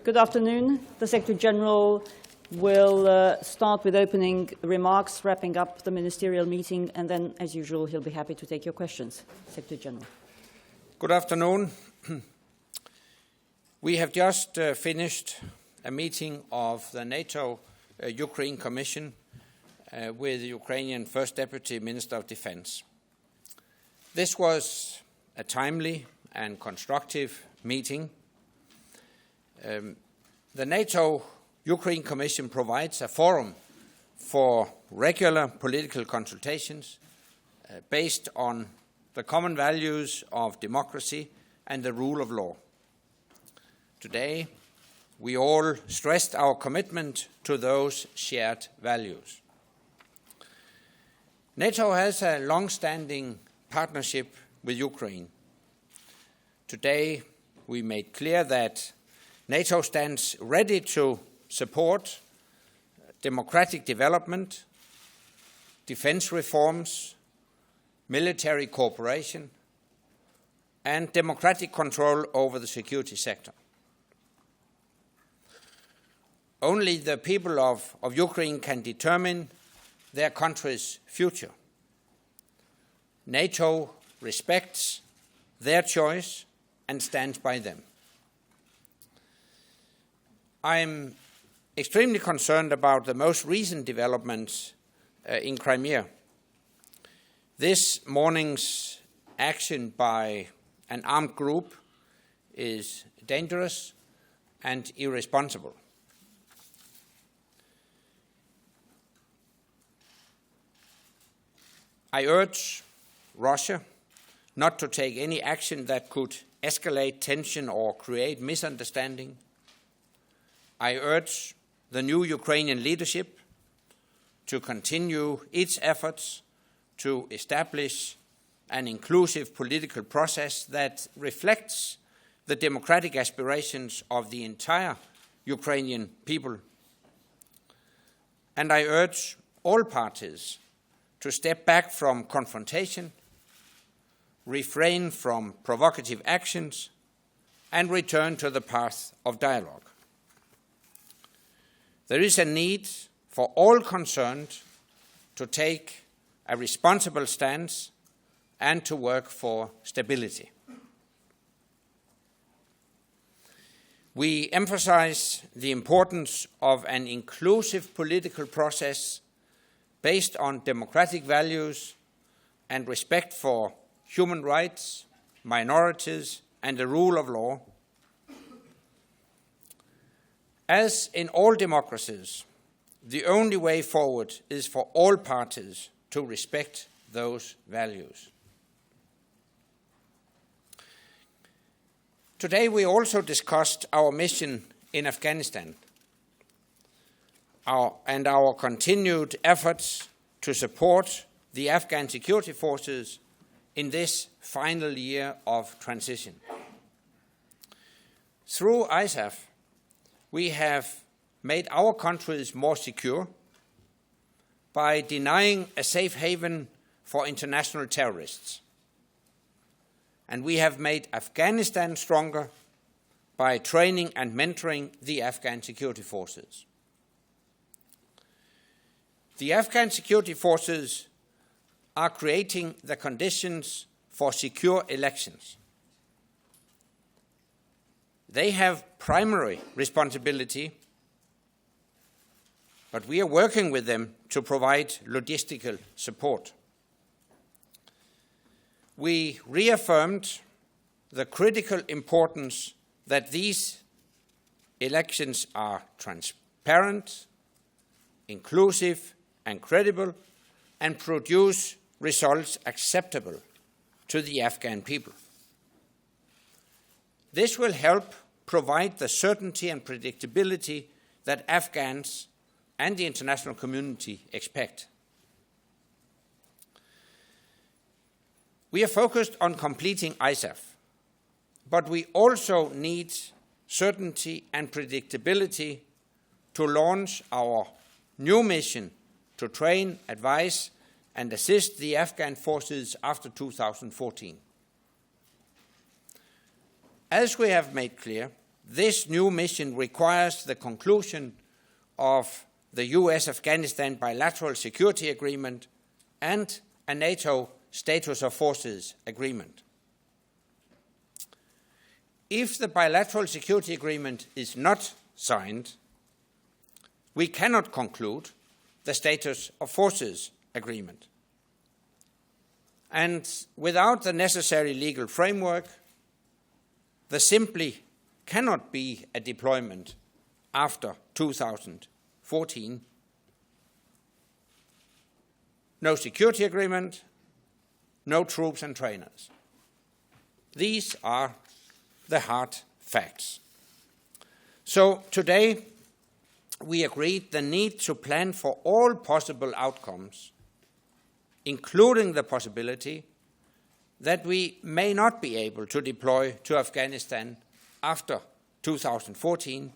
Good afternoon. The Secretary-General will start with opening remarks, wrapping up the ministerial meeting, and then, as usual, he'll be happy to take your questions. Secretary-General. Good afternoon. We have just finished a meeting of the NATO Ukraine Commission with the Ukrainian First Deputy Minister of Defence. This was a timely and constructive meeting. The NATO Ukraine Commission provides a forum for regular political consultations based on the common values of democracy and the rule of law. Today, we all stressed our commitment to those shared values. NATO has a long-standing partnership with Ukraine. Today, we made clear that NATO stands ready to support democratic development, defense reforms, military cooperation, and democratic control over the security sector. Only the people of Ukraine can determine their country's future. NATO respects their choice and stands by them. I am extremely concerned about the most recent developments in Crimea. This morning's action by an armed group is dangerous and irresponsible. I urge Russia not to take any action that could escalate tension or create misunderstanding. I urge the new Ukrainian leadership to continue its efforts to establish an inclusive political process that reflects the democratic aspirations of the entire Ukrainian people. And I urge all parties to step back from confrontation, refrain from provocative actions, and return to the path of dialogue. There is a need for all concerned to take a responsible stance and to work for stability. We emphasize the importance of an inclusive political process based on democratic values and respect for human rights, minorities, and the rule of law. As in all democracies, the only way forward is for all parties to respect those values. Today we also discussed our mission in Afghanistan and our continued efforts to support the Afghan security forces in this final year of transition. Through ISAF, we have made our countries more secure by denying a safe haven for international terrorists. And we have made Afghanistan stronger by training and mentoring the Afghan security forces. The Afghan security forces are creating the conditions for secure elections. They have primary responsibility, but we are working with them to provide logistical support. We reaffirmed the critical importance that these elections are transparent, inclusive, and credible, and produce results acceptable to the Afghan people. This will help provide the certainty and predictability that Afghans and the international community expect. We are focused on completing ISAF, but we also need certainty and predictability to launch our new mission to train, advise, and assist the Afghan forces after 2014. As we have made clear, this new mission requires the conclusion of the US-Afghanistan bilateral security agreement and a NATO status of forces agreement. If the bilateral security agreement is not signed, we cannot conclude the status of forces agreement. And without the necessary legal framework, there simply cannot be a deployment after 2014. No security agreement, no troops and trainers. These are the hard facts. So today we agreed the need to plan for all possible outcomes, including the possibility that we may not be able to deploy to Afghanistan after 2014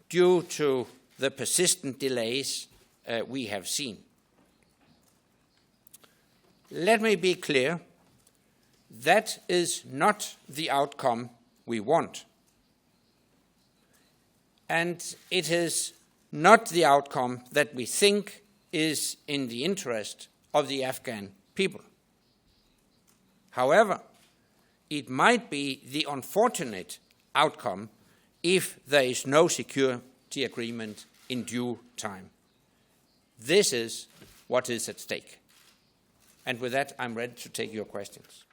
due to the persistent delays we have seen. Let me be clear, that is not the outcome we want. And it is not the outcome that we think is in the interest of the Afghan people. However, it might be the unfortunate outcome if there is no security agreement in due time. This is what is at stake. And with that, I'm ready to take your questions.